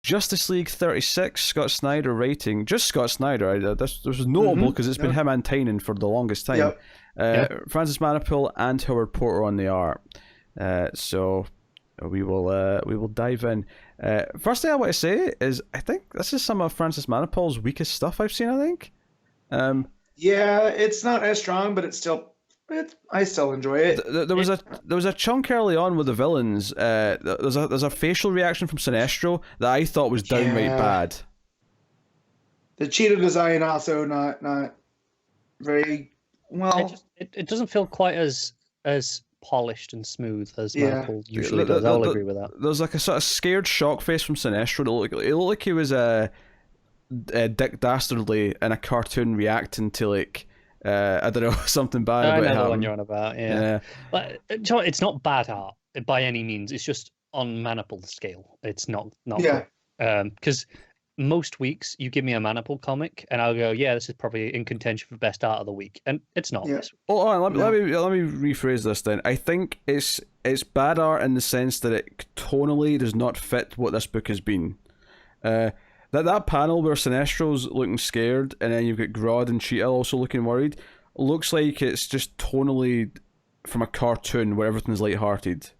Justice League 36, Scott Snyder writing. Just Scott Snyder. This was notable because it's been him and Tynan for the longest time. Francis Manapul and Howard Porter on the art. So we will dive in. First thing I want to say is I think this is some of Francis Manapul's weakest stuff I've seen. I think. Yeah, it's not as strong, but I still enjoy it. There was a chunk early on with the villains. There's a facial reaction from Sinestro that I thought was downright bad. The Cheetah design also not very well. It doesn't feel quite as polished and smooth as Marvel usually does. I'll agree with that. There's like a sort of scared shock face from Sinestro. It looked like he was Dick Dastardly in a cartoon reacting to like. I don't know, something bad about him. I know the one you're on about, yeah. But it's not bad art by any means. It's just on Manapul's scale. It's not because most weeks you give me a Manapul comic and I'll go, yeah, this is probably in contention for best art of the week, and it's not. Yeah. Let me rephrase this then. I think it's bad art in the sense that it tonally does not fit what this book has been. That panel where Sinestro's looking scared and then you've got Grodd and Cheetah also looking worried looks like it's just tonally from a cartoon where everything's lighthearted.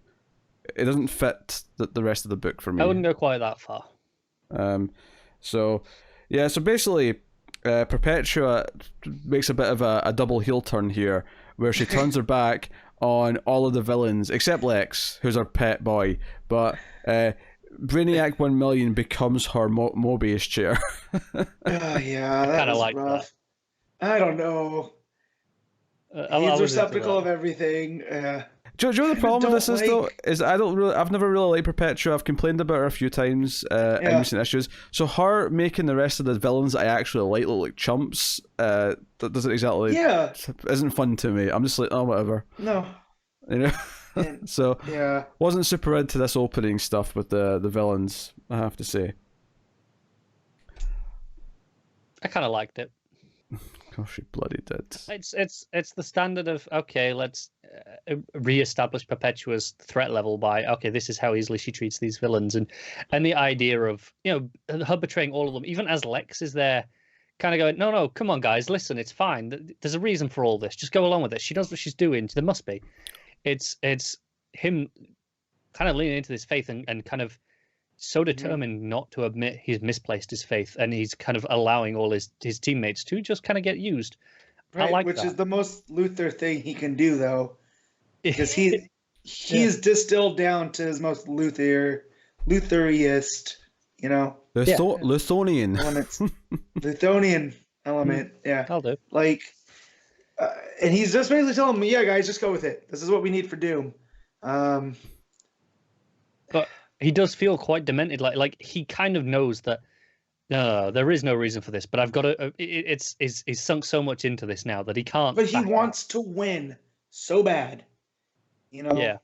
It doesn't fit the rest of the book for me. I wouldn't go quite that far. So basically Perpetua makes a bit of a double heel turn here where she turns her back on all of the villains except Lex, who's her pet boy, but Brainiac 1 million becomes her Mobius chair. Yeah, that was like rough. That. I don't know. He's receptacle of everything. Do you know the problem with this is though? Is I've never really liked Perpetua. I've complained about her a few times in recent issues. So her making the rest of the villains that I actually like look like chumps, that doesn't exactly isn't fun to me. I'm just like, oh, whatever. No. You know. So wasn't super into this opening stuff with the villains, I have to say. I kind of liked it. Gosh, you bloody did. It's the standard of okay, let's re-establish Perpetua's threat level by okay, this is how easily she treats these villains, and the idea of her betraying all of them, even as Lex is there, kind of going, no, come on guys, listen, it's fine. There's a reason for all this. Just go along with it. She knows what she's doing. There must be. It's him kind of leaning into this faith and kind of so determined not to admit he's misplaced his faith, and he's kind of allowing all his teammates to just kind of get used. Right, I like which that. is the most Luthor thing he can do, though, because he's distilled down to his most Luthoriest, Luthonian. Luthonian element. Yeah, I'll do. Like. And he's just basically telling them, yeah, guys, just go with it. This is what we need for Doom. But he does feel quite demented. Like he kind of knows that no, there is no reason for this. But I've got to. He's sunk so much into this now that he can't. But he wants to win so bad. Yeah.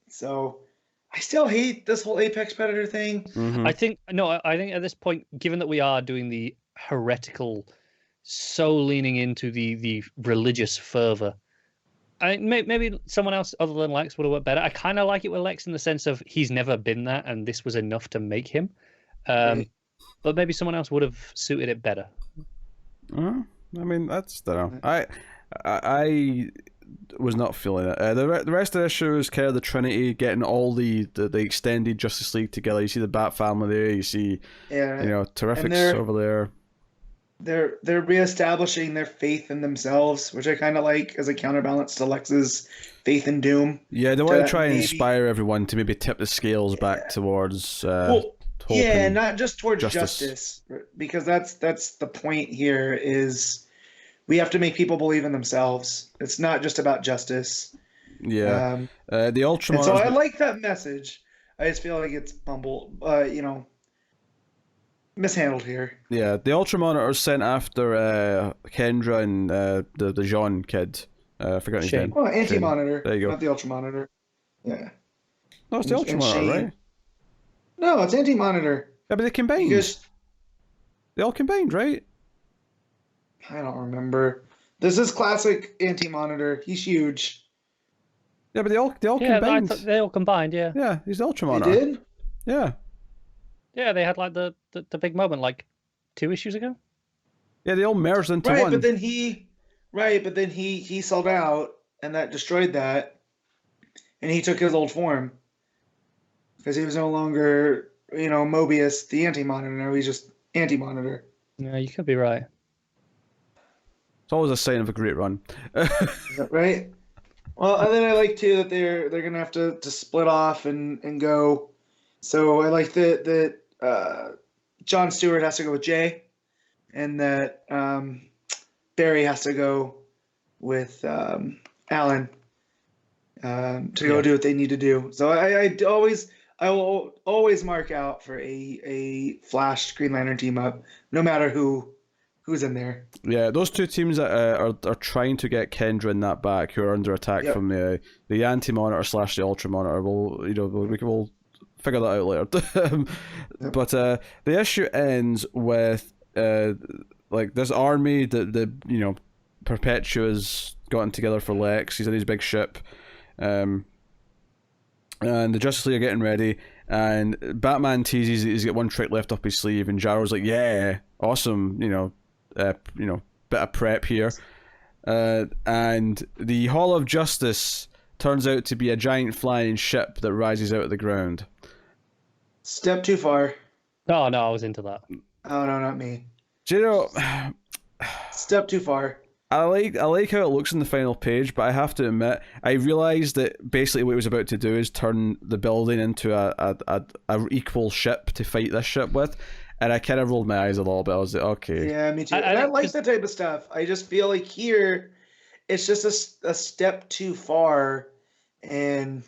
So I still hate this whole Apex Predator thing. Mm-hmm. I think at this point, given that we are doing the heretical. So leaning into the religious fervor. Maybe someone else other than Lex would have worked better. I kind of like it with Lex in the sense of he's never been that, and this was enough to make him. But maybe someone else would have suited it better. I mean, that's I don't know. I was not feeling it. The rest of the issue is kind of the Trinity getting all the extended Justice League together. You see the Bat family there. You see, Terrific's over there. They're reestablishing their faith in themselves, which I kind of like as a counterbalance to Lex's faith in Doom. Yeah, they want to try and inspire everyone to maybe tip the scales back towards hope. Yeah, not just towards justice, because that's the point here is we have to make people believe in themselves. It's not just about justice. Yeah, the Ultramon. So I like that message. I just feel like it's mishandled here. Yeah, the Ultramonitor sent after Kendra and the Jean kid. I forgot his name. Oh, Anti-Monitor. There you go. Not the Ultramonitor. Yeah. No, it's the Ultramonitor, right? No, it's Anti-Monitor. Yeah, but they combined. They all combined, right? I don't remember. This is classic Anti-Monitor. He's huge. Yeah, but they all combined. They all combined, yeah. Yeah, he's the Ultramonitor. They did? Yeah. Yeah, they had like the big moment like 2 issues ago. Yeah, they all merged into Right, one. but then he sold out, and that destroyed that, and he took his old form because he was no longer, Mobius, the Anti-Monitor. Now he's just Anti-Monitor. Yeah, you could be right. It's always a sign of a great run. Is that right? Well, and then I like too that they're gonna have to split off and go. So I like that John Stewart has to go with Jay, and that Barry has to go with Alan to go do what they need to do. So I will always mark out for a Flash Green Lantern team up, no matter who's in there. Yeah, those two teams that are trying to get Kendra in that back, who are under attack from the Anti-Monitor / the Ultra Monitor. We'll figure that out later. But the issue ends with like this army that the Perpetua's gotten together for Lex. He's in his big ship, and the Justice League are getting ready. And Batman teases he's got one trick left up his sleeve, and Jarro's like, "Yeah, awesome, bit of prep here." And the Hall of Justice turns out to be a giant flying ship that rises out of the ground. Step too far. Oh no, I was into that. Oh no, not me. Do you know? Step too far. I like how it looks in the final page, but I have to admit, I realised that basically what it was about to do is turn the building into a equal ship to fight this ship with, and I kind of rolled my eyes a little bit. I was like, okay. Yeah, me too. I like that type of stuff. I just feel like here, it's just a step too far, and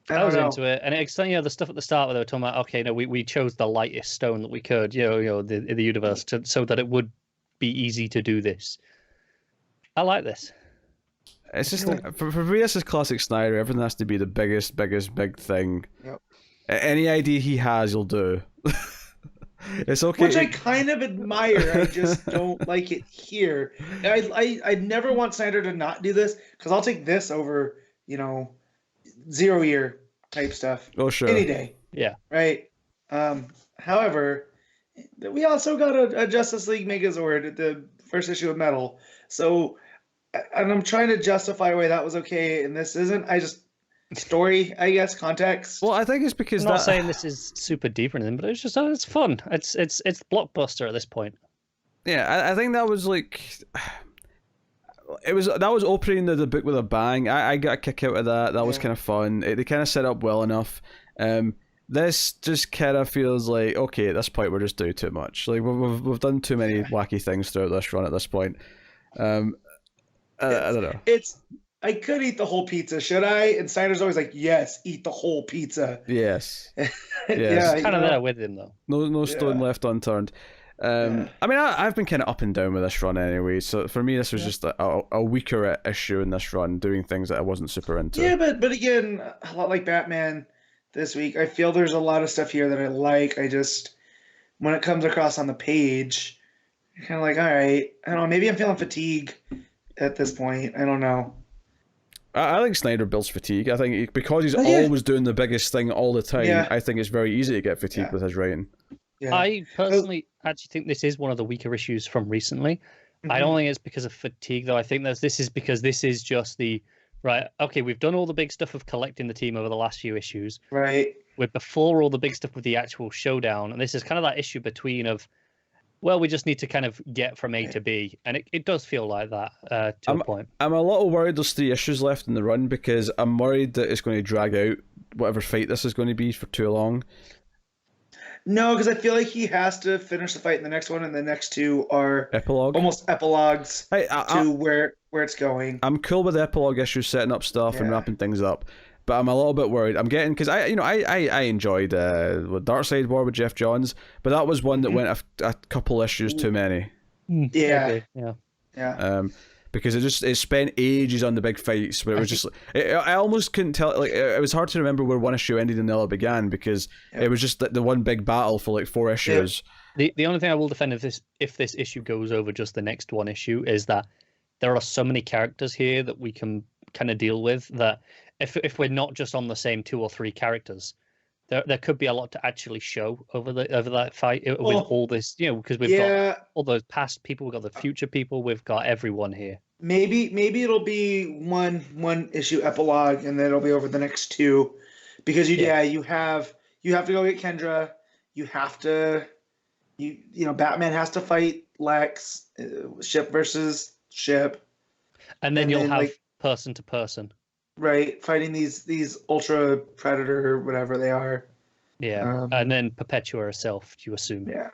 I was into it, and it's the stuff at the start where they were talking about, okay, no, we chose the lightest stone that we could, the universe, so that it would be easy to do this. I like this. It's just like, for me, this is classic Snyder. Everything has to be the biggest big thing. Yep. Any idea he has, he'll do. It's okay. Which I kind of admire. I just don't like it here. I never want Snyder to not do this, because I'll take this over, 0 year type stuff. Oh, sure. Any day. Yeah. Right. However, we also got a Justice League Megazord at the first issue of Metal. So, and I'm trying to justify why that was okay and this isn't. Story, I guess, context. Well, I think it's because I'm not saying this is super deep or anything, but it's just it's fun. It's blockbuster at this point. Yeah, I think that was like that was opening the book with a bang. I got a kick out of that. That was kind of fun. They kind of set up well enough. This just kind of feels like, okay, at this point we're just doing too much. Like we've done too many wacky things throughout this run at this point. I don't know. I could eat the whole pizza, should I? And Snyder's always like, yes, eat the whole pizza. Yes. Yeah, kind of there with him though. No stone left unturned. I mean, I've been kind of up and down with this run anyway. So for me, this was just a weaker issue in this run, doing things that I wasn't super into. Yeah, but again, a lot like Batman this week, I feel there's a lot of stuff here that I like. I just, when it comes across on the page, you're kind of like, all right, I don't know, maybe I'm feeling fatigue at this point. I don't know. I think Snyder builds fatigue. I think because he's always doing the biggest thing all the time, I think it's very easy to get fatigued with his writing. Yeah. I personally actually think this is one of the weaker issues from recently. Mm-hmm. I don't think it's because of fatigue, though. I think this is because this is just the, right, okay, we've done all the big stuff of collecting the team over the last few issues. Right. We're before all the big stuff with the actual showdown. And this is kind of that issue between of, well, we just need to kind of get from A to B. And it does feel like that to a point. I'm a little worried there's 3 issues left in the run, because I'm worried that it's going to drag out whatever fight this is going to be for too long. No, because I feel like he has to finish the fight in the next one, and the next 2 are almost epilogues to where it's going. I'm cool with the epilogue issues, setting up stuff and wrapping things up, but I'm a little bit worried. I'm getting, because I enjoyed Darkseid War with Jeff Johns, but that was one that went a couple issues too many. Yeah. Because it spent ages on the big fights, but it was just I almost couldn't tell. Like, it was hard to remember where one issue ended and the other began, because it was just the one big battle for like 4 issues. The only thing I will defend if this issue goes over just the next one issue is that there are so many characters here that we can kind of deal with, that if we're not just on the same 2 or 3 characters, there could be a lot to actually show over that fight with Well, all this, because we've got all those past people, we've got the future people, we've got everyone here. Maybe it'll be one issue epilogue, and then it'll be over the next two, because you have to go get Kendra, you have to Batman has to fight Lex, ship versus ship, and then you'll have person to person, right, fighting these Ultra Predator or whatever they are. Yeah, and then Perpetua herself, you assume. Yeah.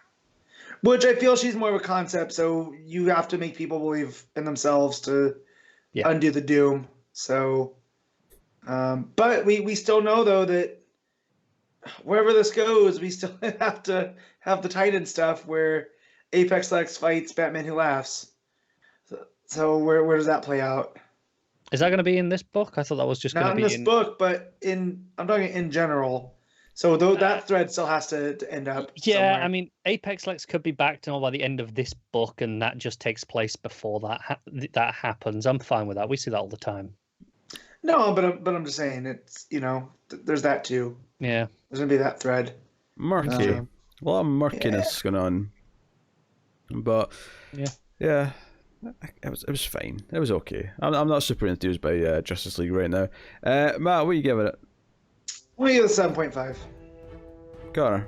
Which I feel she's more of a concept, so you have to make people believe in themselves to undo the doom. So, but we still know, though, that wherever this goes, we still have to have the Titan stuff where Apex Lex fights Batman Who Laughs. So where does that play out? Is that going to be in this book? I thought that was just going to be not in this book, but I'm talking in general. So that thread still has to end up. Yeah, somewhere. I mean, Apex Lex could be back to by the end of this book, and that just takes place before that happens. I'm fine with that. We see that all the time. No, but I'm just saying it's there's that too. Yeah, there's gonna be that thread. Murky, a lot of murkiness going on. But yeah, it was fine. It was okay. I'm not super enthused by Justice League right now. Matt, what are you giving it? I'm gonna give it a 7.5. Connor?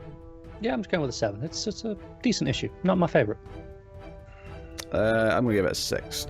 Yeah, I'm just going with a 7. It's a decent issue. Not my favorite. I'm gonna give it a 6.